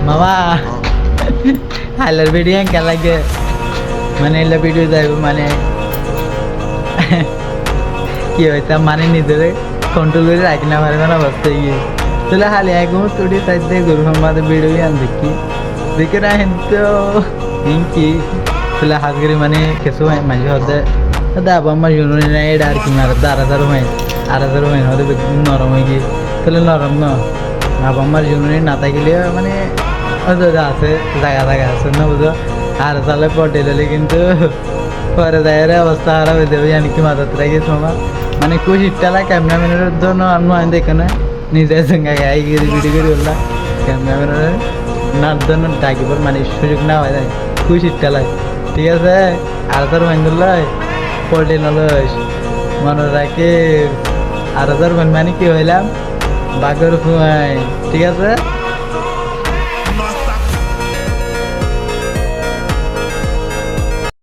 মামা হাইলার ভিডিও কে লাগে মানে এলা ভিডিও যাইব মানে কি হইতা মানে নিজের কন্ট্রোল করে রাখি না পারবে না অবস্থা গিয়ে তাহলে হালি একদম স্টুডিও সাইড দিয়ে গরু আমাদের ভিডিও আন দেখি দেখে না তো কি তাহলে হাত করে মানে কিছু মাঝে হতে আবার আমার জুনুনি না এটা আর কি মারে আড়াজার হয় হতে নরম হয়ে গিয়ে তাহলে নরম ন আবার আমার জুনুনি না থাকলে মানে আছে জায়গা আছে না বুঝো আর তাহলে পটেলে কিন্তু পরে যায় অবস্থা খারাপ হয়ে যাবে জানি কি মাথাতে রাখিস মামা মানে কুশিটালা ক্যামেরাম্যানের জন্য আমি দেখে না নিজের সঙ্গে গাই গিয়ে ভিডিও করে বললাম ক্যামেরাম্যানের নার জন্য ডাকিব মানে সুযোগ না হয় যায় কুশিটালায় ঠিক আছে আর তোর মাইন্ডুল্লাই পল্টে নলস মনে রাখে আর তোর মানে কি হইলাম বাঘের ফুয়াই ঠিক আছে।